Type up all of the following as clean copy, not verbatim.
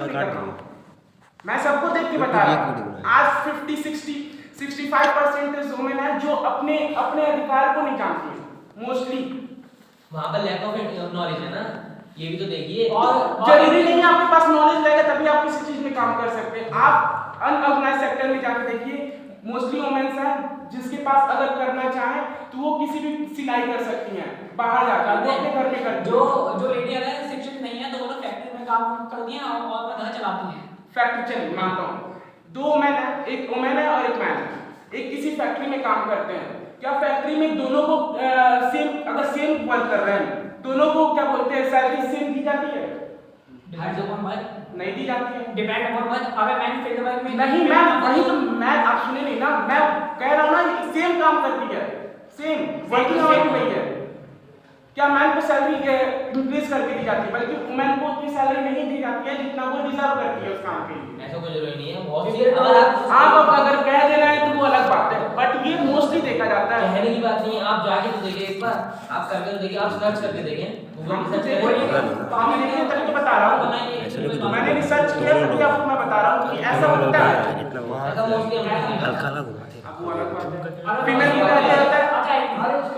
नहीं कर रहा हूँ, मैं सबको देख के बता रहा हूँ। आज 65% वुमेन है जो अपने अधिकार को नहीं जानती है मोस्टली। वहाँ पर लैक ऑफ नॉलेज है ना, ये भी तो देखिए। और जरूरी नहीं है आपके पास नॉलेज रहेगा तभी आप किसी चीज में काम कर सकते हैं। आप अनऑर्गेनाइज सेक्टर में जाकर देखिए, मोस्टली वुमेन्स हैं जिसके पास अगर करना चाहे तो वो किसी भी सिलाई कर सकती हैं, बाहर जाकर वो अपने घर में करती हैं। जो लेडी अगर शिक्षित नहीं है तो वो लोग फैक्ट्री में काम करती हैं और अपना घर चलाती हैं। फैक्ट्री चलिए मानता हूँ, दो वुमेन है, एक वुमेन है और एक मैन है, एक किसी फैक्ट्री में काम करते हैं। क्या फैक्ट्री में दोनों को सेम वर्क कर रहे हैं, दोनों को क्या बोलते हैं सैलरी सेम दी जाती है? डिपेंड्स अपॉन वर्क, नहीं दी जाती है। Depend upon work. अगर मैन फील्ड वर्क में नहीं, मैं वही तो मैं आप सुने नहीं ना, मैं कह रहा हूँ ना सेम काम करती है, सेम वर्किंग आवर भी वही है। क्या मैन को सैलरी इंक्रीज करके दी जाती है, बल्कि वुमेन को उतनी सैलरी नहीं दी जाती है जितना वो डिजर्व करती है उस काम के लिए। ऐसा कोई जरूरी नहीं है, बहुत सी आप अगर कह दे रहे हैं तो वो अलग बात है, बट ये मोस्टली देखा जाता है। कहने की बात नहीं है, आप जाके तो देखिए एक बार, आप करके तो देखिए, आप सर्च करके देखें, गूगल हम सर्च देखिए तभी तो बता रहा हूँ, मैंने रिसर्च किया तभी आपको मैं बता रहा हूँ कि ऐसा होता है। ऐसा मोस्टली हम फीमेल की क्या जाता है? अच्छा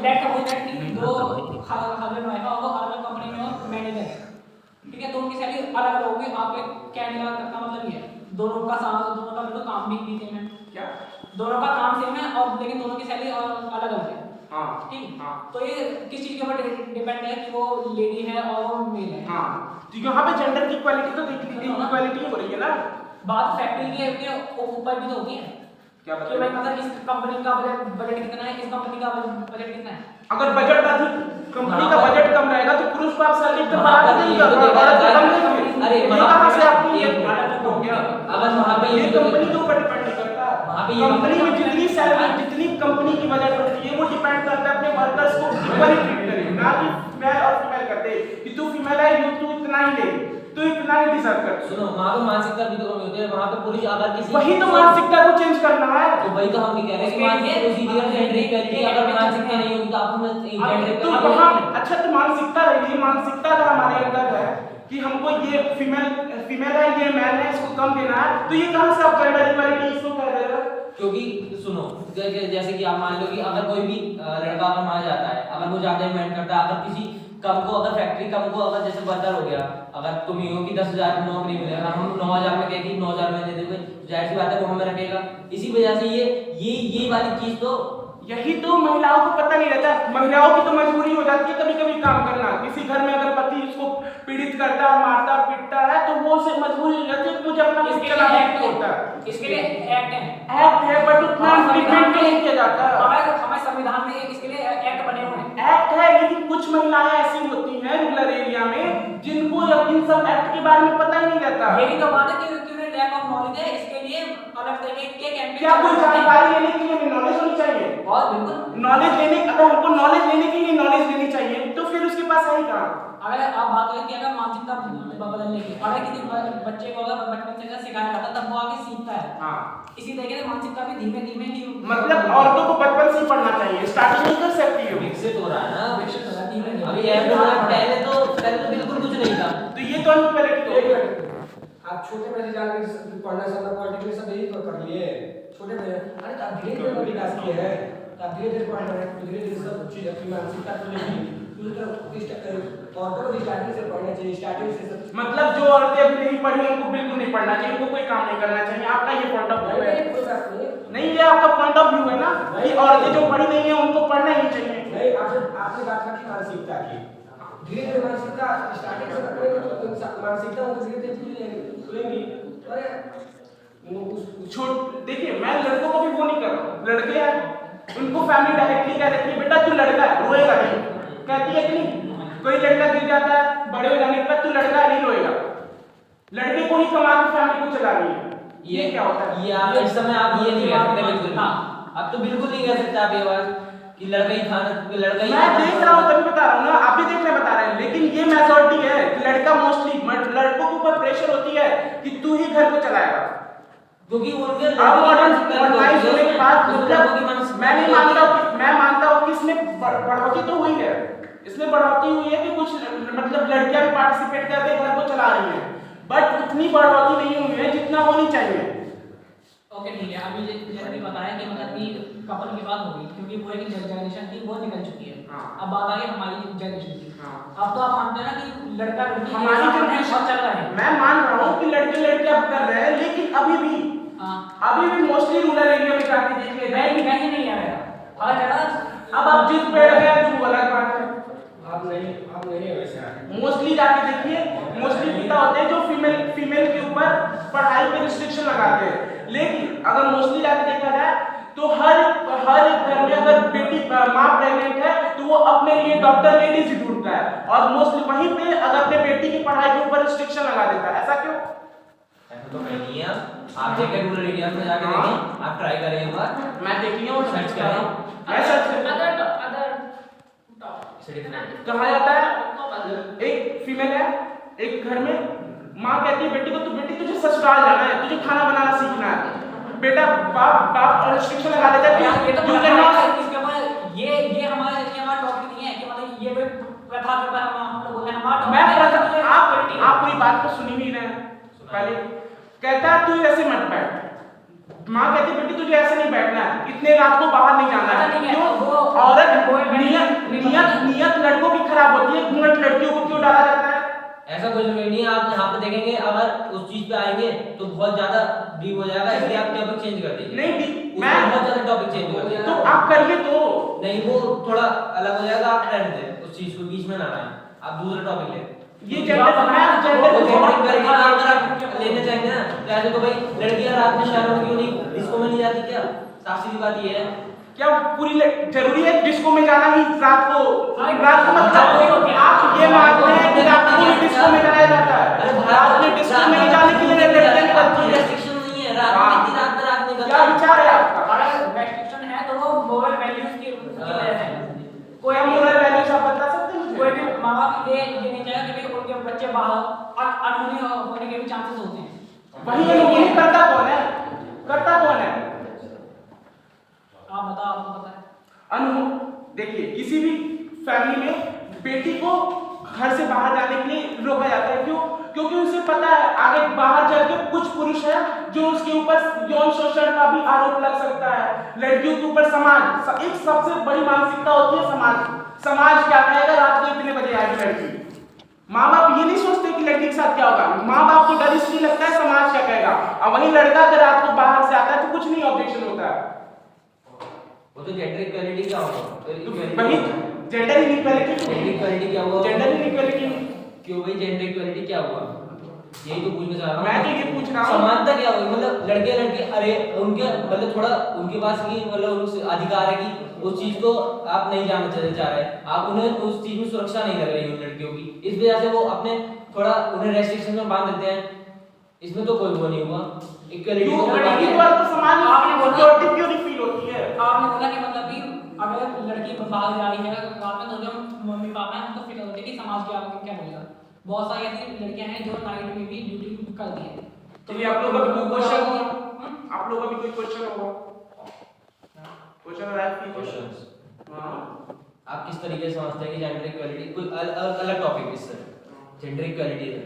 लेट सपोज दैट कि दो हस्बैंड वाइफ है और वो अलग कंपनी में और मैनेजर है, ठीक है, तो उनकी सैलरी अलग अलग होगी। आपके कहने का मतलब ये है दोनों का मतलब काम भी सेम है, क्या दोनों का काम सेम है और लेकिन दोनों की सैलरी अलग अलग है। हाँ ठीक, हाँ तो ये किस चीज के ऊपर डिपेंड है कि वो लेडी है और वो मेल है। हाँ, तो यहाँ पे जेंडर की इक्वालिटी तो इक्वालिटी हो रही है ना। बात फैक्ट्री के ऊपर भी तो होती है क्या कि भाई मतलब इस कंपनी का बजट कितना है, इस कंपनी का बजट कितना है। अगर बजट अधिक, कंपनी का बजट कम रहेगा तो पुरुष को आप सैलरी तो वहाँ बढ़ा पर देंगे ये तो देखा और जाता कम है। देंगे। अरे ये वहाँ कहाँ पे से आपकी ये हो गया? अगर वहाँ पे ये कंपनी के ऊपर डिपेंड नहीं करता। वहाँ पे ये कंपनी में जितनी सैलरी, जितनी कंपनी की बजट होती है वो डिपेंड करता है अपने वर्कर्स को इक्वली ट्रीट करे, ना कि मेल और फीमेल करते कि तू फीमेल है तू इतना ही ले, तू इतना ही डिजर्व कर। सुनो, वहाँ पे मानसिकता भी तो कमी होती है, वहाँ पे पुरुष अगर किसी वही तो मानसिकता को चेंज करना है। तो वही तो हम भी कह रहे हैं कि मानसिकता उसी की जेंडर इक्वालिटी, अगर मानसिकता नहीं होगी तो आप में जेंडर तो वहाँ अच्छा तो मानसिकता रहेगी, मानसिकता अगर हमारे अंदर है कि हमको ये फीमेल है ये मैन है इसको कम देना है, तो ये कहाँ से आप जेंडर इक्वालिटी इसको कह रहे हो? क्योंकि सुनो, जैसे कि आप मान लो कि अगर कोई भी लड़का अगर मान जाता है, अगर वो ज्यादा डिमांड करता है, अगर किसी कम को अगर फैक्ट्री कम को अगर जैसे वर्कर हो गया, अगर तुम ही हो कि 10,000 की नौकरी मिलेगा, हम 9,000 में कहें कि 9,000 में दे दोगे, जाहिर सी बात है वो हमें रखेगा। इसी वजह से ये वाली चीज तो यही तो महिलाओं को पता नहीं रहता। महिलाओं की तो मजबूरी हो जाती है कभी कभी काम करना। किसी घर में अगर पति उसको पीड़ित करता है, मारता पीटता है, तो वो उसे मजबूरी हो जाती है कि मुझे अपना कुछ चलाना होता है। इसके लिए एक्ट है बट उतना इम्प्लीमेंट नहीं किया जाता। हमारे संविधान में इसके लिए एक्ट बने हुए हैं। एक्ट है, लेकिन कुछ महिलाएं ऐसी होती हैं रूरल एरिया में जिनको इन सब एक्ट के बारे में पता ही नहीं रहता। यही तो बात है कि उन्हें लैक ऑफ नॉलेज है, इसके लिए अलग तरीके के कैंपेन। क्या कोई जानकारी लेने के लिए नॉलेज होनी चाहिए? और बिल्कुल नॉलेज लेने, अगर हमको नॉलेज लेने के लिए नॉलेज लेनी चाहिए तो फिर उसके पास है ही कहाँ? अगर आप बात करें कि अगर मानसिकता बदलने की, अगर किसी बच्चे को अगर बचपन से सिखाया जाता है तब वो आगे सीखता है। हाँ, इसी तरीके से मानसिकता भी धीमे धीमे ही मतलब औरतों को बचपन से ही पढ़ना चाहिए, स्टार्टिंग नहीं कर सकती है। विकसित हो रहा है ना, विकसित हो रहा है धीमे धीमे। अभी पहले तो बिल्कुल कुछ नहीं था। तो ये तो अनइक्वालिटी है। आप छोटे बच्चे जाके पढ़ना समझना पॉलिटिकल सब यही तो कर लिए छोटे बच्चे। अरे आप धीरे धीरे विकास किए हैं, आप धीरे धीरे पढ़ रहे हैं, धीरे धीरे सब चीज अपनी मानसिकता को लेके औरतों को स्टार्टिंग से पढ़ना चाहिए, स्टार्टिंग से सब। मतलब जो औरतें अभी नहीं पढ़ी उनको बिल्कुल नहीं पढ़ना चाहिए, उनको कोई काम नहीं करना चाहिए। आपका ये पॉइंट ऑफ व्यू है? कोई बात नहीं, नहीं, ये आपका पॉइंट ऑफ व्यू है ना कि औरतें जो पढ़ी नहीं है उनको पढ़ना ही चाहिए। नहीं आपने बात रखी मानसिकता की, धीरे धीरे मानसिकता स्टार्टिंग से रखेंगे तो मानसिकता उनको धीरे धीरे खुलेंगी। अरे छोट देखिए, मैं लड़कों को भी वो नहीं कर रहा हूँ, लड़के हैं उनको फैमिली डायरेक्टली कह देती है बेटा तू लड़का है रोएगा नहीं, कहती है कि नहीं? कोई लड़का गिर जाता है बड़े हो जाने पर तू लड़का है नहीं रोएगा, लड़के को ही कमा के फैमिली को चलानी है। ये क्या होता है? ये आप इस समय आप ये नहीं कह सकते बिल्कुल। हाँ, अब तो बिल्कुल नहीं कह सकते आप ये बात कि लड़का ही खाना, लड़का ही। मैं देख रहा हूँ तभी बता रहा हूँ ना, आप भी देखने बता रहे हैं, लेकिन ये मेजॉरिटी है कि लड़का मोस्टली लड़कों के ऊपर प्रेशर होती है कि तू ही घर को चलाएगा, क्योंकि उनके अब मॉडर्नाइज होने के बाद मतलब मैं मानता हूँ कि इसमें बढ़ोतरी तो हुई है, इसमें बढ़ोतरी हुई है कि कुछ मतलब लड़कियां भी पार्टिसिपेट करके घर को चला रही हैं, बट उतनी बढ़ोतरी नहीं हुई है जितना होनी चाहिए। ओके ठीक है, अभी जैसे भी बताया कि मतलब कि कपल की बात हो गई क्योंकि वो एक जनरेशन थी वो निकल चुकी है। हाँ। अब बात आ गई हमारी जनरेशन की। हाँ। अब तो आप मानते हैं ना कि लड़का लड़की हमारी जनरेशन चल रहा है। मैं मान रहा हूँ कि लड़के लड़के अब कर रहे हैं, लेकिन हाँ। अभी भी मोस्टली रूरल एरिया में जाके देखिए मैं ही नहीं आ रहा। अगर ज़्यादा अब आप जिद बैठ गए तो वो अलग बात है। आप नहीं है वैसे। मोस्टली जाके देखिए, मोस्टली पिता होते हैं जो फीमेल के ऊपर पढ़ाई पे रिस्ट्रिक्शन लगाते हैं। लेकिन अगर मोस्टली जाके देखा जाए तो हर एक घर में अगर बेटी माँ प्रेग्नेंट है तो वो अपने लिए डॉक्टर लेडीज ही ढूंढता है और मोस्टली वहीं पे अगर अपने बेटी की पढ़ाई के ऊपर रिस्ट्रिक्शन लगा देता है। ऐसा क्यों? ऐसा तो नहीं है। आप देखें रूरल एरिया में जाके देखें, आप ट्राई करें एक बार, मैं देखी है और सर्च करें। मैं सर्च कर कहा जाता है एक फीमेल है एक घर में, माँ कहती है बेटी को, तू बेटी तुझे ससुराल जाना है, तुझे खाना बनाना सीखना है। बेटा बाप रिस्ट्रिक्शन लगा देता है ये तो you cannot- इसके ऊपर ये हमारा टॉपिक नहीं है कि मतलब ये प्रथा के ऊपर हम लोग बोल रहे हैं। हमारा मैं topic है आप पूरी बात को सुनी नहीं रहे हैं। पहले कहता है तू ऐसे मत बैठ, माँ कहती बेटी तुझे ऐसे नहीं बैठना है, इतने रात को बाहर नहीं जाना है। क्यों? औरत नियत लड़कों की खराब होती है, घूंघट लड़कियों को क्यों डाला जाता है? ऐसा कोई जरूरी नहीं है। आप यहाँ पे देखेंगे, अगर उस चीज पे आएंगे तो बहुत ज्यादा डीप हो जाएगा, इसलिए आप टॉपिक चेंज कर दीजिए। नहीं मैं बहुत ज्यादा टॉपिक चेंज कर दीजिए। तो आप करिए तो नहीं, वो थोड़ा अलग हो जाएगा। आप रहने दें उस चीज को, बीच में ना लाएं, आप दूसरा टॉपिक लें। ये जेंडर लेने चाहेंगे ना, चाहे तो भाई लड़कियां रात में शहरों में क्यों नहीं, डिस्को में नहीं जाती क्या? साफ सीधी बात ये है। क्या पूरी जरूरी है डिस्को में जाना ही रात को मतलब आप ये मानते हैं कि रात को डिस्को में जाया जाता है? अरे रात में डिस्को में जाने के लिए लड़कियां निकलती हैं। रेस्ट्रिक्शन नहीं है, रात में कितनी रात में रात निकलती क्या है। विचार है आपका? अगर रेस्ट्रिक्शन है तो वो मोरल वैल्यूज की वजह से है। कोई मोरल वैल्यूज आप बता सकते हैं? कोई भी माँ बाप ये नहीं चाहेगा कि उनके बच्चे बाहर अनहोनी होने के भी चांसेस होते हैं। वही अनहोनी करता कौन है? करता कौन है? आप बताओ, आपको पता है। देखिए किसी भी फैमिली में बेटी को घर से बाहर जाने के लिए रोका जाता है। क्यों? क्योंकि उसे पता है आगे बाहर जाके कुछ पुरुष है जो उसके ऊपर यौन शोषण का भी आरोप लग सकता है। लड़कियों के ऊपर समाज एक सबसे बड़ी मानसिकता होती है। समाज क्या कहेगा, रात को इतने बजे आएगी लड़की। माँ बाप ये नहीं सोचते कि लड़की के साथ क्या होगा, माँ बाप को डर इसलिए लगता है समाज क्या कहेगा। और वही लड़का अगर रात को बाहर से आता है तो कुछ नहीं ऑब्जेक्शन होता है। वो तो जेंडर इक्वालिटी क्या होगा? वही जेंडर इनइक्वालिटी। जेंडर इक्वालिटी क्या हुआ? जेंडर इनइक्वालिटी क्यों भाई जेंडर इक्वालिटी क्या हुआ? यही तो पूछना चाह रहा हूँ। मैं तो ये पूछ रहा हूँ समानता क्या हुई? मतलब लड़के लड़के, अरे उनके मतलब थोड़ा उनके पास ये मतलब उनसे अधिकार है कि उस चीज को आप नहीं जानना चाह रहे, आप उन्हें उस चीज में सुरक्षा नहीं लग रही उन लड़कियों की, इस वजह से वो अपने थोड़ा उन्हें रेस्ट्रिक्शन में बांध देते हैं। इसमें तो कोई वो नहीं हुआ। इक्वालिटी क्यों लड़की पर तो समान आपने बोला सिक्योरिटी क्यों नहीं फील होती है? आपने बोला कि मतलब कि अगर लड़की बाहर जा रही है रात में तो जो मम्मी पापा हैं उनको फिक्र होती है कि समाज क्या बोलेगा। बहुत सारी ऐसी लड़कियां हैं जो नाइट में भी ड्यूटी करती हैं। तो ये आप लोगों का भी कोई क्वेश्चन होगा? आप लोगों का भी कोई क्वेश्चन होगा? क्वेश्चन आ रहा है कि क्वेश्चंस हां आप किस तरीके से समझते हैं कि जेंडर इक्वालिटी कोई अलग टॉपिक इससे जेंडर इक्वालिटी है?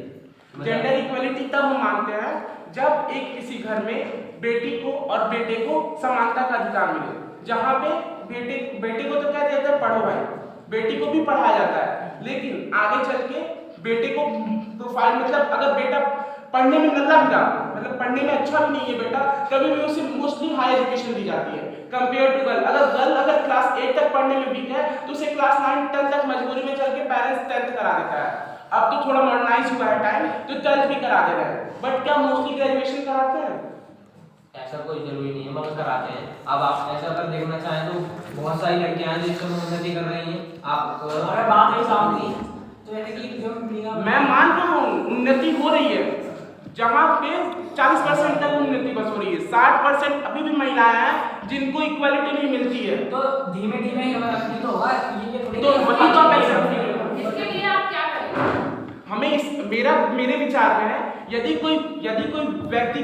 जेंडर इक्वालिटी तब हम मानते हैं जब एक किसी घर में बेटी को और बेटे को समानता का अधिकार मिले। जहाँ पे बेटे को तो क्या कहते हैं पढ़ो भाई, बेटी को भी पढ़ाया जाता है, लेकिन आगे चल के बेटे को प्रोफाइल मतलब अगर बेटा पढ़ने में नल्ला भी मतलब पढ़ने में अच्छा भी नहीं है बेटा, कभी भी उसे मोस्टली हाई एजुकेशन दी जाती है कंपेयर टू गर्ल। अगर क्लास 8 तक पढ़ने में वीक है तो उसे क्लास 9 10 तक मजबूरी में चल के पेरेंट्स 10th करा देता है। अब तो थोड़ा मॉडर्नाइज हुआ है टाइम तो 12th भी करा दे रहे हैं, बट क्या मोस्टली ग्रेजुएशन कराते हैं? ऐसा कोई जरूरी नहीं है, मगर कराते हैं। अब आप ऐसा अगर देखना चाहें तो बहुत सारी लड़कियां हैं जो इस समय उन्नति कर रही हैं। आप अगर बात है साउंड की तो जैसे कि जो मैं मान रहा हूँ उन्नति हो रही है, जहाँ पे 40% तक उन्नति बस हो रही है, 60% अभी भी महिलाएं हैं जिनको इक्वालिटी नहीं मिलती है। तो धीमे धीमे ये तो होगा, ये थोड़ी तो वही तो मैं समझ रहा हूँ। इसके लिए आप क्या करेंगे? हमें मेरे विचार में है यदि कोई व्यक्ति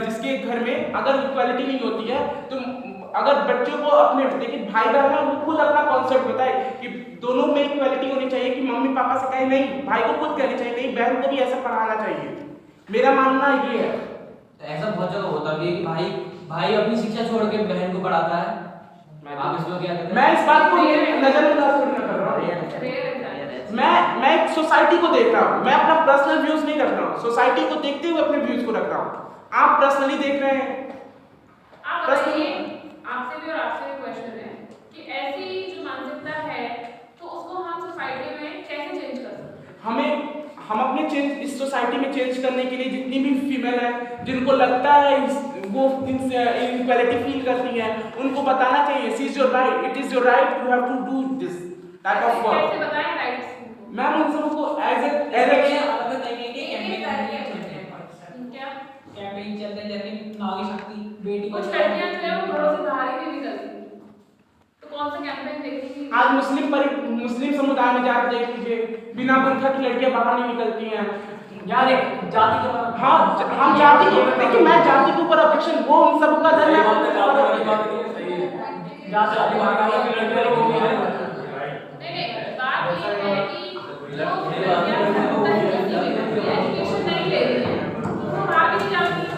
जिसके घर में अगर इक्वालिटी नहीं होती है तो अगर बच्चों को अपने देखिए भाई बहन है उनको खुद अपना कॉन्सेप्ट बताए कि दोनों में इक्वालिटी होनी चाहिए, कि मम्मी पापा से कहे नहीं, भाई को खुद कहनी चाहिए नहीं, बहन को भी ऐसा पढ़ाना चाहिए। मेरा मानना ये है। तो ऐसा बहुत जगह होता भी है कि भाई भाई अपनी शिक्षा छोड़ के बहन को पढ़ाता है। आप इसमें क्या कहते हैं? मैं इस बात को नजरअंदाज थोड़ी ना कर रहा हूँ। मैं एक सोसाइटी को देख रहा हूँ, मैं अपना पर्सनल व्यूज नहीं रख रहा हूँ, सोसाइटी को देखते हुए अपने व्यूज को रख रहा हूँ। आप पर्सनली देख रहे हैं। आप बताइए, आपसे भी और आपसे भी क्वेश्चन है कि ऐसी जो मानसिकता है तो उसको हम सोसाइटी में कैसे चेंज कर सकते हैं? हम अपने चेंज इस सोसाइटी में चेंज करने के लिए जितनी भी फीमेल है जिनको लगता है वो इनइक्वालिटी फील करती हैं, उनको बताना चाहिए she is your right, it is your right, you have to do this type of work. कैसे बताएं राइट्स? मैम उन सबको एज ए अलग तरीके के कैंपेन क्या कैंपेन चलते हैं, जैसे नारी शक्ति, बेटी कुछ बचाओ। लड़कियां जो है वो घरों से बाहर ही नहीं निकलती, तो कौन सा कैंपेन देखेंगी? आज मुस्लिम समुदाय में जाकर देख लीजिए, बिना बुर्का की लड़कियां बाहर नहीं निकलती हैं। यार एक जाति के ऊपर हाँ हम जाति के, देखिए मैं जाति के ऊपर ऑब्जेक्शन, वो उन सबका धर्म है। जाति वाली बात है, लड़कियों को भी है। नहीं बात ये है कि जो लड़कियां एजुकेशन नहीं ले रही हैं तो वो बाहर भी नहीं जाती हैं।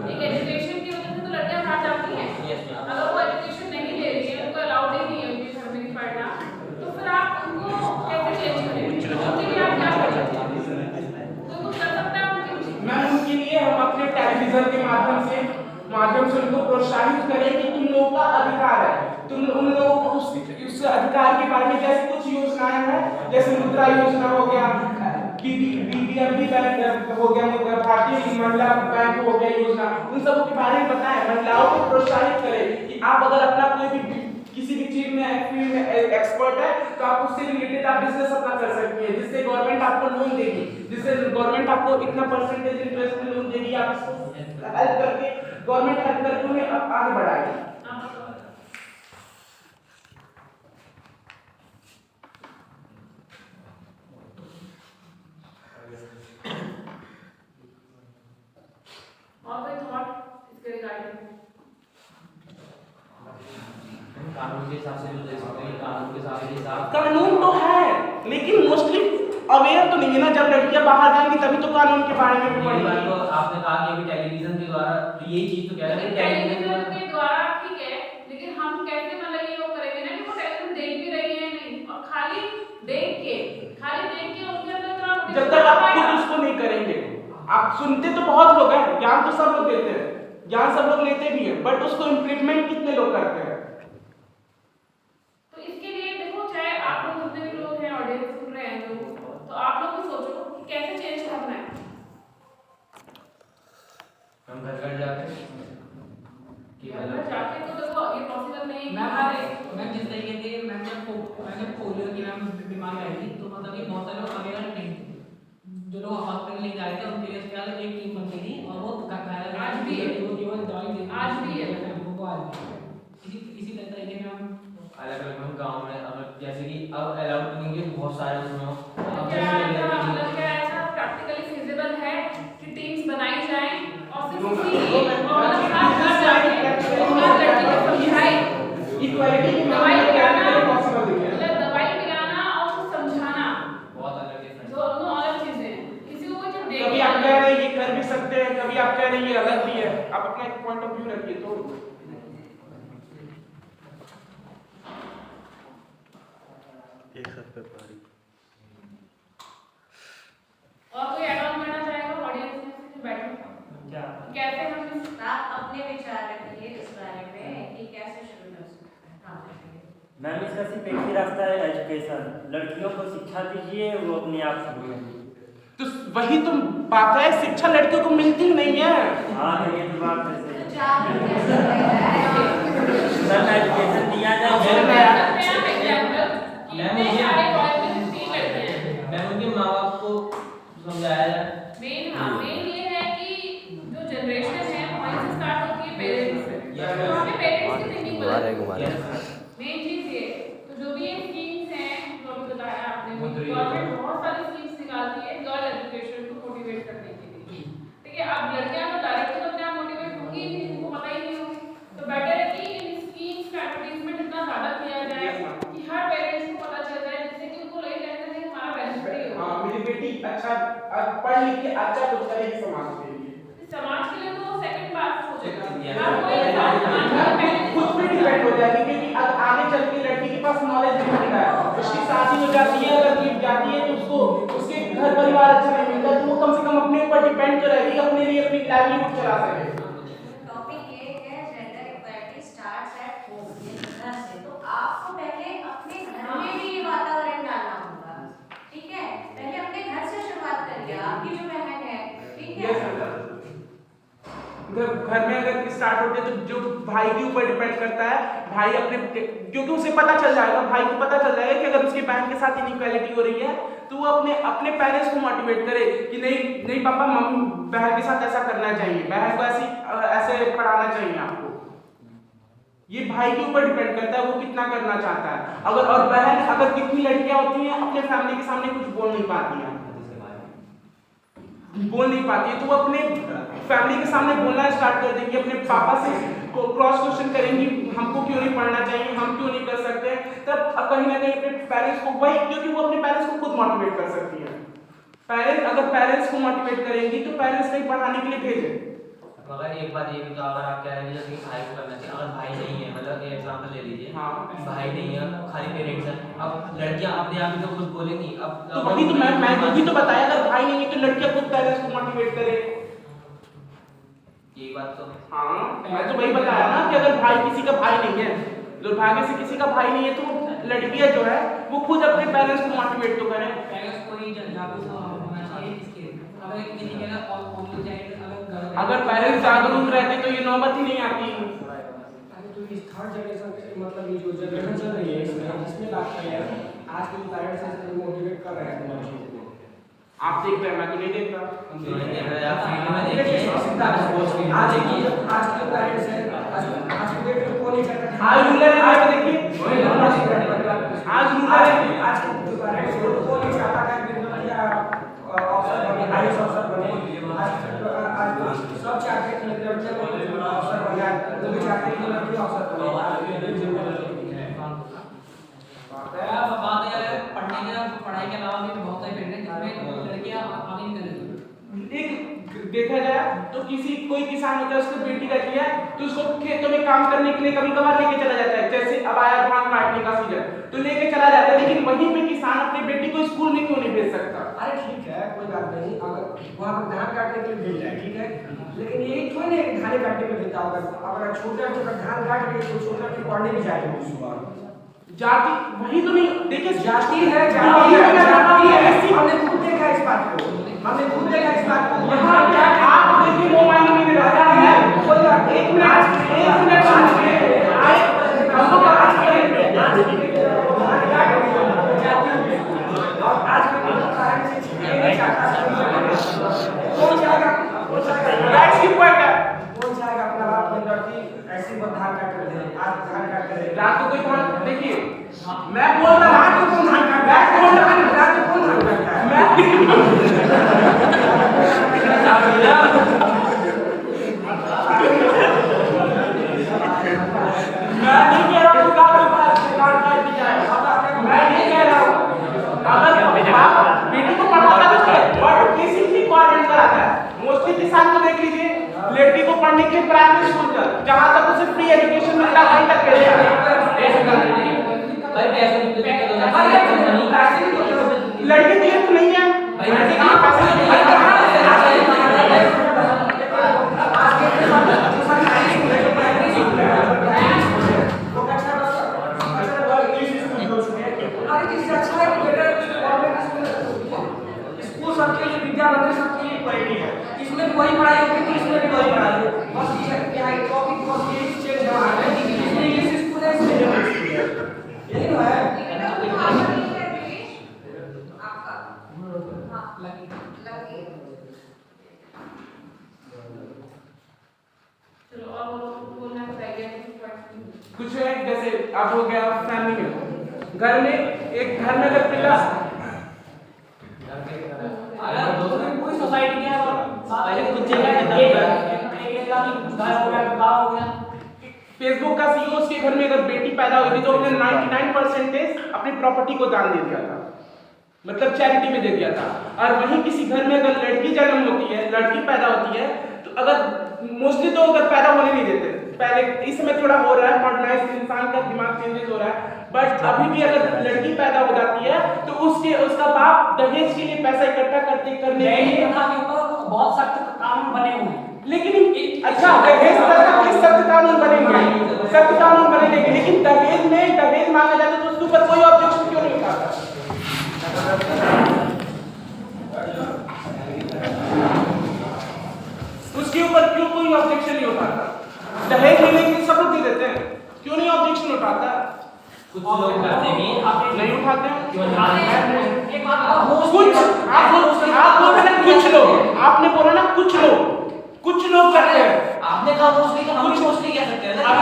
एक एजुकेशन की वजह से तो लड़कियां बाहर जाती हैं। अगर वो एजुकेशन नहीं ले रही है, उनको अलाउड ही नहीं है उनके घर में पढ़ना, तो फिर आप उनको कैसे चेंज करेंगे? उनके लिए आप क्या करेंगे? कोई कुछ कर सकता है उनके लिए? मैम उनके लिए हम अपने टेलीविजन के माध्यम से उनको प्रोत्साहित करें कि तुम लोगों का अधिकार है, तुम उन लोगों को उस अधिकार के बारे में, जैसे कुछ योजनाएं हैं जैसे मुद्रा योजना हो गया, बीबीएमबी बैंक हो गया, भारतीय महिला बैंक हो गया योजना, उन सब के बारे में बताएं, महिलाओं को प्रोत्साहित करें कि आप अगर अपना कोई भी किसी भी चीज में फील्ड में एक्सपर्ट है तो आप उससे रिलेटेड आप बिजनेस अपना कर सकती हैं, जिससे गवर्नमेंट आपको लोन देगी, जिससे गवर्नमेंट आपको इतना परसेंटेज इंटरेस्ट में लोन देगी, आप इसको हेल्प करके गवर्नमेंट हेल्प करके उन्हें आगे बढ़ाएगी। और कोई थॉट इसके रिगार्डिंग? कानून के हिसाब से जो देख सकते हैं, कानून के हिसाब कानून तो है लेकिन मोस्टली अवेयर तो नहीं है ना, जब लड़कियां बाहर जाएंगी तभी तो कानून के बारे में भी यही बात पढ़ेंगी। तो आपने कहा कि अभी टेलीविजन के द्वारा तो यही चीज तो कह रहे हैं कि टेलीविजन के द्वारा ठीक है, लेकिन हम कैसे मतलब ये वो करेंगे ना कि वो टेलीविजन देख भी रही है नहीं, और खाली देख के उनके अंदर इतना जब तक आप खुद उसको नहीं करेंगे, आप सुनते तो बहुत लोग हैं, ज्ञान तो सब लोग देते हैं, ज्ञान सब लोग लेते भी हैं, बट उसको इम्प्लीमेंट कितने लोग करते हैं? तो इसके लिए देखो, चाहे आप लोग जितने भी लोग हैं ऑडियंस सुन रहे हैं जो, तो आप लोग भी सोचो कि कैसे चेंज करना है। हम घर जाके कि घर जाके तो देखो ये पॉसिबल नहीं है कि मैं जिस तरीके से मैंने पोलियो की नाम बीमारी आई थी, तो मतलब कि बहुत सारे लोग अवेयर नहीं थे, जो लोग हॉस्पिटल नहीं जा रहे थे उनके लिए क्या एक टीम बनती थी और वो आज भी है, वो केवल दवाई देती आज भी है, वो आज भी इसी तरीके में हम अलग अलग हम गांव में अब जैसे कि अब अलाउड नहीं है बहुत सारे उसमें अब क्या जैसे क्या ऐसा प्रैक्टिकली फिजिबल है कि टीम्स बनाई जाएं और सिर्फ उसी और हर घर जाके हर लड़की को समझाए, इक्वालिटी की दवाई पिलाना, पॉसिबल है। मतलब दवाई पिलाना और उसको समझाना बहुत अलग डिफरेंस दोनों अलग चीजें हैं। किसी को कोई चीज देख कभी आप कह रहे हैं ये कर भी सकते हैं, कभी आप कह रहे हैं ये अलग भी है, आप अपना एक पॉइंट ऑफ व्यू रखिए। तो और कोई ऐड ऑन करना चाहेगा ऑडियंस में से बैठे क्या कैसे हम आप अपने विचार रखिए इस बारे में कि कैसे शुरू कर सकते हैं काम करने। मैम इसका सिर्फ एक ही रास्ता है, एजुकेशन। लड़कियों को शिक्षा दीजिए, वो अपने आप से बोलेंगी। तो वही तो बात है, शिक्षा लड़कियों को मिलती नहीं है। हाँ तो ये तो बात है तो सही। जागरूक कैसे रहेगा? मैम एजुकेशन दिया जाए। मैं उनके माँ बाप को समझाया जाए। मेन ये है कि जो जनरेशन है वहीं से स्टार्ट होती है पेरेंट्स से, तो हमें पेरेंट्स की थिंकिंग बदलनी है। मेन चीज ये, तो जो भी ये स्कीम्स हैं जो अभी बताया आपने, गवर्नमेंट बहुत सारी स्कीम्स निकालती है गर्ल एजुकेशन को मोटिवेट करने के लिए, ठीक है। अब लड़कियां तो डायरेक्टली तो अपने आप मोटिवेट होंगी ही नहीं, उनको पता ही नहीं होगा, तो बेटर है कि इन स्कीम्स का एडवर्टाइजमेंट इतना ज्यादा किया जाए कि हर पेरेंट्स को पता चल जाए, जिससे कि उनको लगे कि हमारा बेनिफिट ही होगा। हाँ मेरी बेटी अच्छा पढ़ लिख के अच्छा कुछ करेगी समाज के लिए। समाज के लिए तो वो सेकंड पार्ट हो जाएगा। Yes. हर कोई इंसान समाज में पहले खुद पे डिपेंड हो जाएगी, क्योंकि अब आगे चल के लड़की के पास नॉलेज नहीं होता है, उसकी शादी हो जाती है, अगर गिर जाती है तो उसको उसके घर परिवार अच्छा नहीं मिलता, तो वो कम से कम अपने ऊपर डिपेंड तो रहेगी, अपने लिए अपनी लाइवलीहुड चला सके। टॉपिक ये है gender equality starts at home, घर से। तो आपको पहले अपने घर में भी ये वातावरण डालना होगा, ठीक है? पहले अपने घर से शुरुआत करिए। आपकी जो बहन है, ठीक है? घर में अगर स्टार्ट होते तो जो भाई के ऊपर डिपेंड करता है, भाई अपने, क्योंकि उसे पता चल जाएगा, भाई को पता चल जाएगा कि अगर उसकी बहन के साथ इनइक्वालिटी हो रही है तो वो अपने पेरेंट्स को मोटिवेट करे कि नहीं पापा मम्मी बहन के साथ ऐसा करना चाहिए, बहन को ऐसे पढ़ाना चाहिए आपको। ये भाई के ऊपर डिपेंड करता है वो कितना करना चाहता है। और बहन, अगर कितनी लड़कियां होती हैं अपने फैमिली के सामने कुछ बोल नहीं पाती है, तो वो अपने फैमिली के सामने बोलना स्टार्ट कर देंगी, अपने पापा से क्रॉस क्वेश्चन करेंगी, हमको क्यों नहीं पढ़ना चाहिए, हम क्यों नहीं कर सकते। तब कहीं ना कहीं अपने पेरेंट्स को वही, क्योंकि वो अपने पेरेंट्स को खुद मोटिवेट कर सकती है। अगर पेरेंट्स को मोटिवेट करेंगी तो पेरेंट्स कहीं पढ़ाने के लिए भेजें। मगर एक बात ये भी तो, अगर आप कह रहे हैं जैसे कि भाई को करना चाहिए, अगर भाई नहीं है, मतलब एक एग्जांपल ले लीजिए, हाँ। भाई नहीं है, खाली पेरेंट्स हैं, अब लड़कियां अपने आप ही तो खुद बोलेंगी। अब तो वही तो मैं वही तो बताया, अगर भाई नहीं है तो लड़कियां खुद पेरेंट्स को मोटिवेट करे। ये बात तो हाँ, मैं तो वही बताया ना कि अगर भाई किसी का भाई नहीं है, दुर्भाग्य से किसी का भाई नहीं है, तो लड़कियां जो है वो खुद अपने पेरेंट्स को मोटिवेट तो करें। पेरेंट्स को ही जागरूक होना चाहिए इसके। अगर किसी के ना ऑनलाइन जाए, अगर पेरेंट्स जागरूक रहते तो ये नौबत ही नहीं आती। अरे तो इस थर्ड जनरेशन के, मतलब ये जो जनरेशन चल रही है इसमें बात करें, आज के जो पेरेंट्स हैं मोटिवेट कर रहे हैं तुम्हारी चीज़ों को। आप देख रहे हैं, मैं तो नहीं देख रहा। आप फील्ड में देखिए, आज के पेरेंट्स हैं, आज के डेट में कौन नहीं करता है? आज रूरल एरिया में देखिए, आज रूरल एरिया, आज के जो पेरेंट्स हैं वो कौन नहीं चाहता है कि बच्चा अफसर बने, आईएएस अफसर बने। आज सब चाहते हैं कि लड़कियां को अफसर बने, वो भी चाहते हैं कि लड़कियां अफसर बने। बात है पढ़ने के, पढ़ाई के अलावा भी बहुत सारे फील्ड हैं जिसमें लड़कियां आगे नहीं करेंगी। एक देखा जाए तो कोई किसान होता है, उसको बेटी रहती है तो उसको खेतों में काम करने के लिए कभी कभार लेके चला जाता है, जैसे अब आया धान काटने का सीजन तो लेके चला जाता है, लेकिन वहीं पे किसान अपनी बेटी को स्कूल में क्यों नहीं भेज सकता? अरे ठीक है, कोई बात नहीं, अगर वहाँ पर धान काटने के लिए भेज जाए, ठीक है, लेकिन यही थोड़ी नहीं कि धान काटने के लिए भेजता होगा। अगर छोटा धान काट के तो छोटा की पढ़ने भी जाएगा सुबह। जाति वही तो नहीं, देखिए जाति है, जाति है, हमने खुद देखा इस बात को, हमने खुद देखा इस बात को। यहाँ क्या आप देखिए मोबाइल में रहता है, एक मिनट हम लोग आज करेंगे कौन जाएगा अपना बाप में लड़की ऐसी धान काट कर दे, आज धान काट कर दे, रात को कोई धान, देखिए मैं बोल रहा हूँ रात को कौन धान काटता है? रात को कौन धान काटता है? मैं नहीं कह रहा हूँ धान काट दी जाए, मैं नहीं कह रहा हूँ। अगर बाप बेटी को पढ़ाता है और किसी भी गवर्नमेंट कराता है, मोस्टली किसान को देख लीजिए, लड़की को पढ़ने के लिए प्राइमरी स्कूल तक, जहाँ तक उसे फ्री एजुकेशन मिलता है वहीं तक भेजा भाई पैसे की दिक्कत हो जाती है, लड़की दिए तो नहीं है भाई लड़के कहाँ पैसे स्कूल सबके लिए, विद्या मंदिर सबके लिए क्वालिटी है, इसमें भी वही पढ़ाई होगी तो इसमें भी वही पढ़ाई है। बस ये क्या है, टॉपिक बस ये चेंज हुआ है, इसमें इंग्लिश स्कूल है, इसमें हिंदी स्कूल है, यही तो है। चलो और बोलना चाहिए कुछ है, जैसे अब हो गया फैमिली में, घर में एक घर में अगर पिता, अगर कोई सोसाइटी के पहले खुद जगह गाँव हो गया, फेसबुक का सीईओ उसके घर में अगर बेटी पैदा हुई थी तो उसने 99% अपनी प्रॉपर्टी को दान दे दिया था। मतलब चैरिटी में दे दिया था। और वहीं किसी घर में अगर लड़की जन्म होती है, लड़की पैदा होती है, तो अगर मोस्टली तो अगर पैदा होने नहीं देते, पहले इस समय थोड़ा हो रहा है मॉडर्नाइज, इंसान का दिमाग चेंजेस हो रहा है, बट अभी भी अगर लड़की पैदा हो जाती है तो उसका बाप दहेज के लिए पैसा इकट्ठा करने के लिए प्रथा के ऊपर बहुत सख्त कानून बने हुए हैं। लेकिन अच्छा दहेज प्रथा के सख्त कानून बनेंगे, सख्त कानून बनेंगे, लेकिन दहेज मांगा जाता है तो उसके ऊपर कोई ऑब्जेक्शन क्यों नहीं उठाता? उसके ऊपर क्यों कोई ऑब्जेक्शन नहीं उठाता? दहेज लेने के सब लोग दे देते हैं, क्यों नहीं ऑब्जेक्शन उठाता? कुछ लोग करते भी हैं, नहीं उठाते हैं। एक बात कुछ आप बोल रहे हैं कुछ लोग, आपने बोला ना कुछ लोग करते हैं। आपने कहा मोस्टली, तो हम मोस्टली कह सकते हैं ना। आप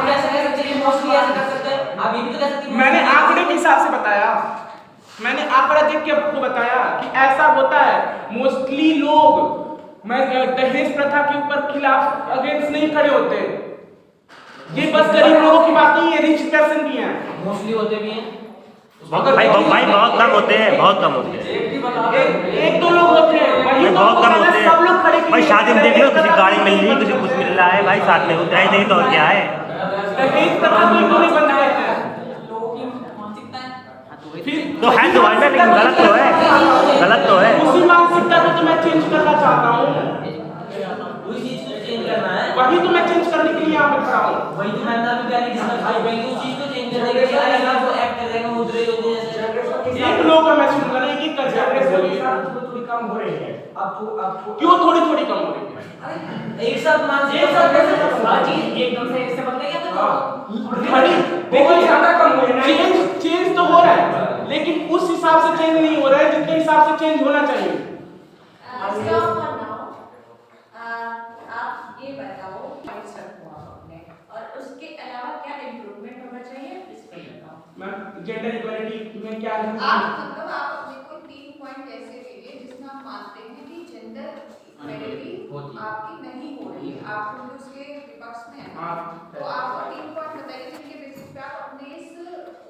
कैसे कह सकते हैं मोस्टली ऐसे कर सकते हैं? आप ये भी तो कह सकते हैं मैंने आंकड़े के हिसाब से बताया, मैंने आंकड़ा देख के आपको बताया कि ऐसा होता है। मोस्टली लोग मैं दहेज प्रथा के ऊपर खिलाफ अगेंस्ट नहीं खड़े होते, ये बस गरीब लोगों की बात नहीं है, रिच पर्सन की है। मोस्टली होते भी हैं भाई बहुत कम होते हैं, बहुत कम होते हैं। एक दो लोग होते हैं, वही तो बहुत कम होते सब लोग खड़े हैं भाई। शादी में देख लो, किसी गाड़ी मिल रही है, किसी कुछ मिल रहा है भाई, साथ में उतरा ही नहीं तो और क्या है। दहेज प्रथा कोई क्यों नहीं बंद करता है? लोगों की मानसिकता है। फिर तो है तो भाई, लेकिन गलत तो है, गलत तो है। उसी मानसिकता को तो मैं चेंज करना चाहता हूँ, उस चीज को चेंज करना है। वही तो मैं चेंज करने के लिए यहाँ पर खड़ा हूँ। वही तो मैंने अभी पहले डिस्कस की भाई, उस चीज को चेंज करने के लिए अलग वो एक्ट कर रहे हैं, उतरे होते जैसे एक लोग का मैं सुनूंगा ना, एक कर थोड़ी कम हो रही है आपको क्यों थोड़ी कम हो रही है? एक साथ मानसिक एक साथ कैसे हर चीज एकदम से इससे बदले क्या तो खड़ी देखिए ज्यादा कम हो रहा है, चेंज तो हो रहा है, लेकिन उस हिसाब से चेंज नहीं हो रहा है जितने हिसाब से चेंज होना चाहिए। Stop for now. आप ये बताओ पॉइंट्स रखो आप अपने, और उसके अलावा क्या इम्प्रूवमेंट होना चाहिए इस पे बताओ। मैं जेंडर इक्वालिटी में क्या है? आप मतलब आप अपने को 3 पॉइंट ऐसे दीजिए जिसमें आप मानते हैं कि जेंडर इक्वालिटी आपकी नहीं हो रही है, आप लोग उसके विपक्ष में हैं, तो आपको 3 पॉइंट बताइए जिनके बेसिस पे आप अपने इस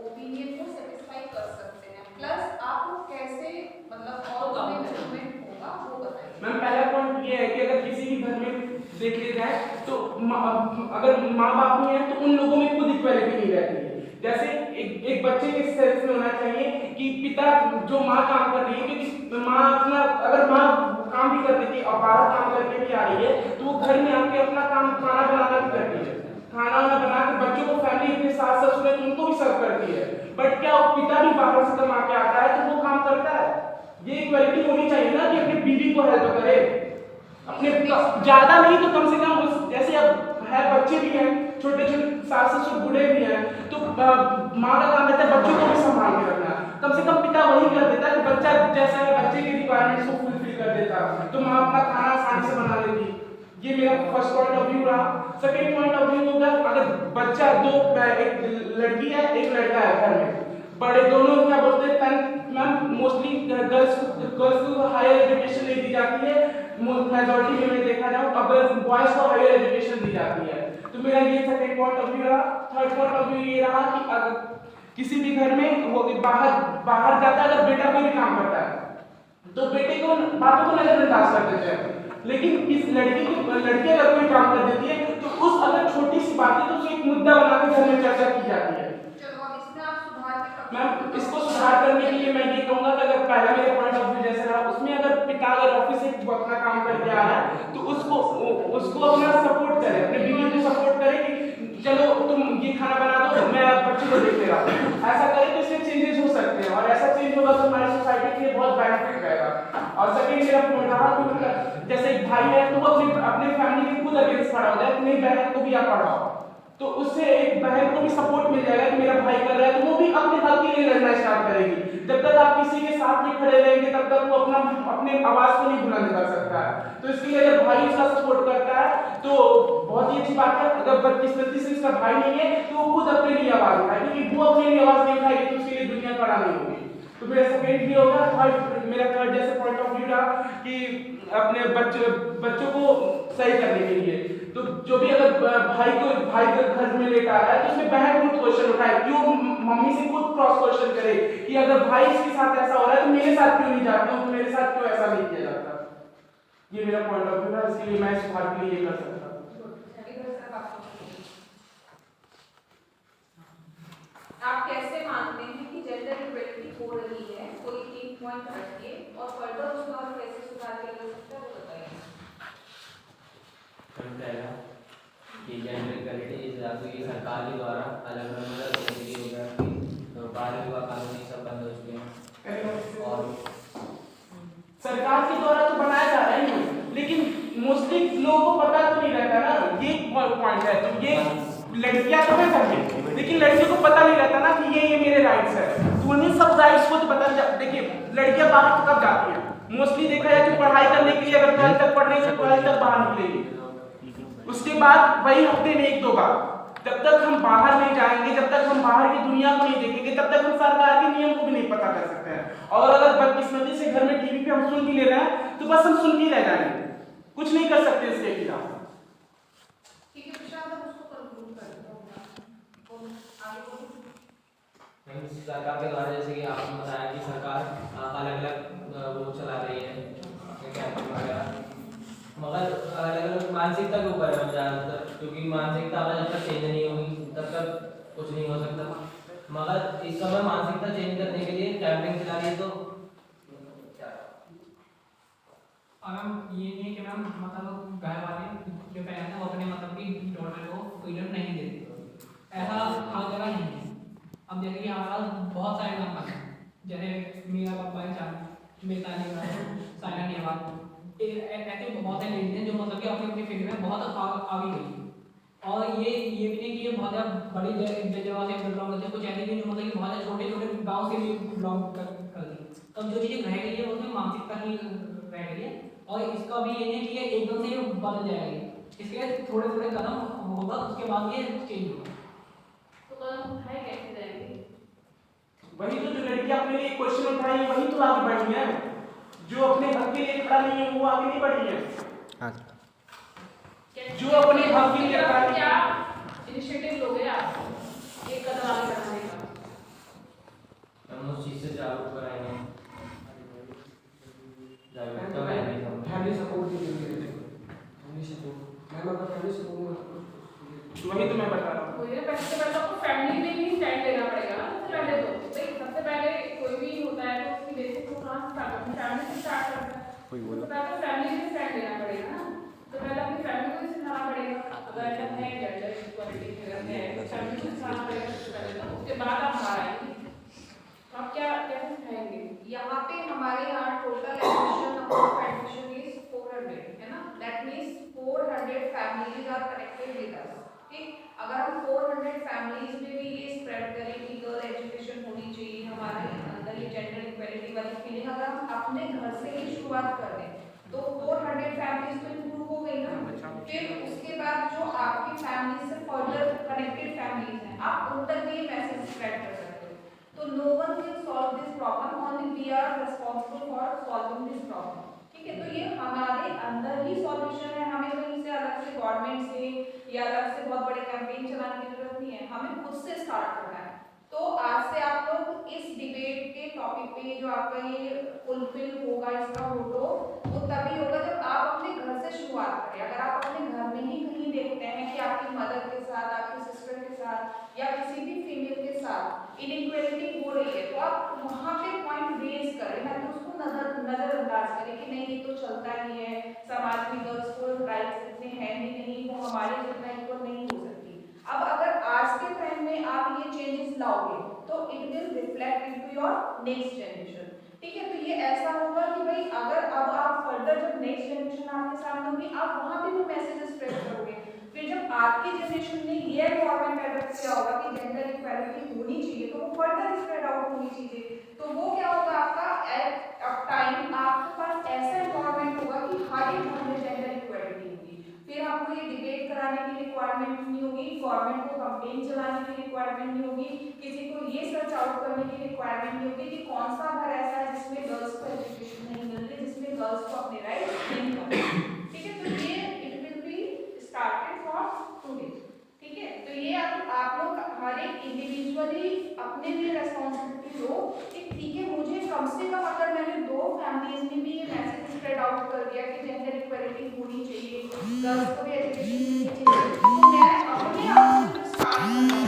ओपिनियन को सेटिस्फाई कर सकते हैं, प्लस आपको कैसे मतलब और उसमें इम्प्रूवमेंट होगा वो बताइए। मैम पहला पॉइंट ये है कि अगर किसी भी घर में देख लिया जाए तो अगर माँ बाप नहीं है तो उन लोगों में खुद इक्वालिटी नहीं रहती है। जैसे एक बच्चे के सेंस में होना चाहिए कि पिता जो माँ काम कर रही है, क्योंकि माँ अपना अगर माँ काम भी कर देती है और बाहर काम करके भी आ रही है तो वो घर में आके अपना काम खाना बनाना भी करती है, खाना वाना बना के बच्चों को फैमिली अपने सास ससुर है तो उनको भी सर्व करती है। बट क्या वो पिता भी बाहर से कमा के आता है तो वो काम करता है? ये इक्वालिटी होनी चाहिए ना कि अपनी बीवी को हेल्प करे, अपने ज्यादा नहीं तो कम से कम जैसे अब है बच्चे भी हैं, छोटे छोटे सास ससुर बूढ़े भी हैं, तो माँ का काम रहता है बच्चों को भी संभाल के रखना। कम से कम पिता वही कर देता है कि बच्चा जैसा है बच्चे की रिक्वायरमेंट्स को फुलफिल कर देता, तो माँ अपना खाना आसानी से बना लेती। ये मेरा फर्स्ट पॉइंट ऑफ व्यू रहा। सेकंड पॉइंट ऑफ व्यू होगा अगर बच्चा एक लड़की है एक लड़का है घर में, बड़े दोनों क्या बोलते हैं मैम मोस्टली गर्ल्स को हायर एजुकेशन नहीं दी जाती है, मेजॉरिटी में मैं देखा जाऊँ अगर बॉयज को हायर एजुकेशन दी जाती है। तो मेरा ये सेकंड पॉइंट ऑफ व्यू रहा। थर्ड पॉइंट ऑफ व्यू ये रहा कि अगर किसी भी घर में वो बाहर जाता है, अगर बेटा कोई भी काम करता है तो बेटे को बातों को नजरअंदाज कर देते हैं, लेकिन इस लड़की अगर कोई काम कर देती है तो उस अगर छोटी सी बात है तो उसे एक मुद्दा बनाकर घर में चर्चा की जाती है। चलो अब इसमें आप सुधार के मैम इसको सुधार करने के लिए मैं ये कहूंगा कि अगर पहला मेरा पॉइंट ऑफ व्यू जैसे रहा उसमें अगर पिता अगर ऑफिस से अपना काम करके आ रहा है तो उसको अपना सपोर्ट करे, अपने बीवी को सपोर्ट करे कि चलो तुम ये खाना बना दो मैं बच्चे को देखते रहा हूँ, ऐसा करे तो इसमें चेंजेस हो सकते हैं और ऐसा चेंज होगा तो हमारी सोसाइटी के लिए बहुत बेनिफिट रहेगा। और सेकंड मेरा पॉइंट रहा कि मतलब जैसे एक भाई है तो वो अपने फैमिली के खुद अगेंस्ट खड़ा हो जाए, अपनी बहन को भी आप पढ़ाओ तो उससे एक बहन को भी सपोर्ट मिल जाएगा कि मेरा भाई कर रहा है तो वो भी अपने हक के लिए लड़ना स्टार्ट करेगी। जब तक आप किसी के साथ नहीं खड़े रहेंगे तब तक वो अपने आवाज को नहीं बुलंद कर सकता है। तो इसके लिए अगर भाई उसका सपोर्ट करता है तो बहुत ही अच्छी बात है। अगर बदकिस्मती से उसका भाई नहीं है तो वो खुद अपने लिए आवाज उठाए, क्योंकि वो अपने लिए आवाज नहीं उठाएगी तो उसके लिए दुनिया खड़ा नहीं होगी। तो मेरा सेकंड भी होगा। थर्ड, मेरा थर्ड जैसे पॉइंट ऑफ व्यू रहा कि अपने बच्चों को सही करने के लिए, तो जो भी अगर भाई को घर में लेकर आ रहा है तो उसमें बहन खुद क्वेश्चन उठाए, क्यों मम्मी से खुद क्रॉस क्वेश्चन करे कि अगर भाई इसके साथ ऐसा हो रहा है तो मेरे साथ क्यों नहीं जाते हो, तो मेरे साथ क्यों ऐसा नहीं किया जाता। ये मेरा पॉइंट ऑफ व्यू है, इसके लिए मैं सुधार के लिए ये कर सकता हूँ। आप कैसे मानते हैं कि जेंडर इक्वलिटी हो रही है, कोई 3 पॉइंट रखिए और फर्दर उसमें और कैसे सुधार किया जा सकता है वो बताइए। कि जेंडर इक्वलिटी ये सरकार के द्वारा अलग अलग जैसे कि हो गया कि बाल विवाह कानून सब बंद हो चुके हैं, और सरकार के द्वारा तो बनाया जा रहा है, लेकिन मोस्टली लोगों को पता तो नहीं रहता ना, ये पॉइंट है। तो ये लड़कियां तो है घर में, लेकिन लड़कियों को पता नहीं रहता ना कि ये मेरे राइट्स है, तो उन्हें सब राइट्स को तो पता नहीं। देखिए लड़कियां बाहर तो कब जाती हैं, मोस्टली देखा जाए तो पढ़ाई करने के लिए, अगर 12th तक पढ़ रही है तो 12th तक बाहर निकलेगी, उसके बाद वही हफ्ते में 1-2 बार। जब तक हम बाहर नहीं जाएंगे, जब तक हम बाहर की दुनिया को नहीं देखेंगे, तब तक हम सरकार के नियम को भी नहीं पता कर सकते हैं। और अगर बदकिस्मती से घर में टीवी पे हम सुन भी ले रहे हैं तो बस हम सुन भी रह जाएंगे, कुछ नहीं कर सकते इसके खिलाफ। ठीक है प्रशांत, अब उसको कंक्लूड कर दो और आगे बढ़ो। सरकार के द्वारा जैसे कि आपने बताया कि सरकार अलग अलग वो चला रही है कैंपेन वगैरह, मगर अलग अलग मानसिकता के ऊपर है ज़्यादातर, क्योंकि मानसिकता अगर जब तक चेंज नहीं होगी तब तक कुछ नहीं हो सकता। मगर इस समय मानसिकता चेंज करने के लिए कैंपेन चला रही है, तो मैम ये नहीं है कि मैम मतलब घर वाले जो पेरेंट्स हैं वो अपने मतलब की डॉटर को फ्रीडम नहीं देते, ऐसा हर जगह नहीं है। अब जैसे कि हमारा बहुत सारे एग्जाम्पल हैं, जैसे मेरा पापा चाचा, मिताली साइना नेहवाल, ऐसे बहुत सारे लेडीज हैं जो मतलब कि अपनी अपनी फील्ड में बहुत आगे गई। और ये भी नहीं कि ये बहुत ज़्यादा बड़ी जगह से बिलोंग करते हैं, कुछ ऐसे भी जो मतलब कि बहुत छोटे छोटे गाँव से भी बिलोंग करती है। तब जो चीज़ें रह गई है वो उसमें मानसिकता ही रह गई है, और इसका भी ये नहीं कि ये एकदम से बदल जाएगी, इसके लिए थोड़े थोड़े कदम होगा, उसके बाद ये चेंज होगा। तो कदम उठाए कैसे जाएंगे? वही तो, जो लड़कियां अपने लिए क्वेश्चन उठाई वही तो आगे बढ़ी है, जो अपने हक के लिए खड़ा नहीं है वो आगे नहीं बढ़ी है। जो अपने हक के लिए खड़ा नहीं क्या इनिशिएटिव लोगे आप एक कदम आगे बढ़ाने का? हम उस चीज़ से जागरूक कराएंगे, जागरूकता लाएंगे हम। फैमिली सपोर्ट दीजिए, फैमिली सपोर्ट मैम, अगर फैमिली सपोर्ट वही तो मैं बता रहा हूँ। कोई पहले से पहले आपको फैमिली में ही स्टैंड लेना पड़ेगा ना। सबसे पहले तो भाई सबसे पहले कोई भी होता है तो उसकी बेसिक को कहाँ से स्टार्ट करते हैं, फैमिली से स्टार्ट करते हैं। तो पहले फैमिली में स्टैंड लेना पड़ेगा ना, तो पहले अपनी फैमिली को सिखाना पड़ेगा। अगर ऐसा है जेंडर इक्वालिटी है तो फैमिली को सिखाना पड़ेगा सबसे पहले, तो उसके बाद आप बाहर आएंगे। तो आप क्या कैसे सिखाएंगे? यहाँ पे हमारे यहाँ total admission number of admission is 400 है ना, that means 400 families are connected with us. ठीक, अगर हम 400 फैमिलीज में भी ये स्प्रेड करें कि गर्ल एजुकेशन होनी चाहिए, हमारे अंदर ये जेंडर इक्वलिटी वाली फीलिंग अगर हम अपने घर से ही शुरुआत कर दें तो 400 फैमिलीज तो इंप्रूव हो गई ना। फिर उसके बाद जो आपकी फैमिली से फर्दर कनेक्टेड फैमिलीज हैं, आप उन तक भी ये मैसेज स्प्रेड कर सकते हो। तो no one will solve this problem, only we are responsible for solving this problem. ठीक है, तो ये हमारे अंदर ही सॉल्यूशन है, हमें कहीं से अलग से गवर्नमेंट से या अलग से बहुत बड़े कैंपेन चलाने की जरूरत नहीं है, हमें खुद से स्टार्ट करना है। तो आज से आप लोग इस डिबेट के टॉपिक पे जो आपका ये फुलफिल होगा, इसका फोटो वो तभी होगा जब आप अपने घर से शुरुआत करें। अगर आप अपने घर में ही कहीं देखते हैं कि आपकी मदर के साथ, आपकी सिस्टर के साथ या किसी भी फीमेल के साथ इनइक्वालिटी हो रही है, तो आप वहाँ पे पॉइंट रेज करें, ना कि उसको नजरअंदाज करें कि नहीं ये तो चलता ही है, समाज में गर्ल्स को राइट्स इतने हैं भी नहीं, वो हमारे जितना इक्वल नहीं हो सकती। अब अगर आज के टाइम में आप ये चेंजेस लाओगे तो it will reflect into your next generation. ठीक है, तो ये ऐसा होगा कि भाई अगर अब आप फर्दर जब नेक्स्ट जनरेशन आपके सामने होगी, आप वहाँ भी वो मैसेजेस स्प्रेड करोगे। फिर जब आपकी जनरेशन ने ये एनवायरनमेंट डेवलप किया होगा कि जेंडर इक्वालिटी होनी चाहिए, तो वो फर्दर स्प्रेड आउट होनी चाहिए। तो वो क्या होगा, आपका एट टाइम आपके पास ऐसा एनवायरनमेंट होगा कि हर एक घर में जेंडर इक्वालिटी होगी। फिर आपको ये डिबेट कराने की रिक्वायरमेंट नहीं होगी होगी, गवर्नमेंट को कंप्लेन चलाने की रिक्वायरमेंट नहीं होगी, किसी को ये सर्च आउट करने की रिक्वायरमेंट नहीं होगी कि कौन सा घर ऐसा है जिसमें गर्ल्स को एजुकेशन नहीं मिल रही, जिसमें गर्ल्स को अपने राइट्स नहीं मिल रहे। ठीक है, तो ये it will be started from today. ठीक है, तो ये आप लोग हर एक इंडिविजुअली अपने लिए रेस्पॉन्सिबिलिटी लो कि ठीक है, मुझे कम से कम अगर मैंने 2 फैमिलीज में भी ये मैसेज स्प्रेड आउट कर दिया कि जेंडर इक्वलिटी होनी चाहिए, गर्ल्स को भी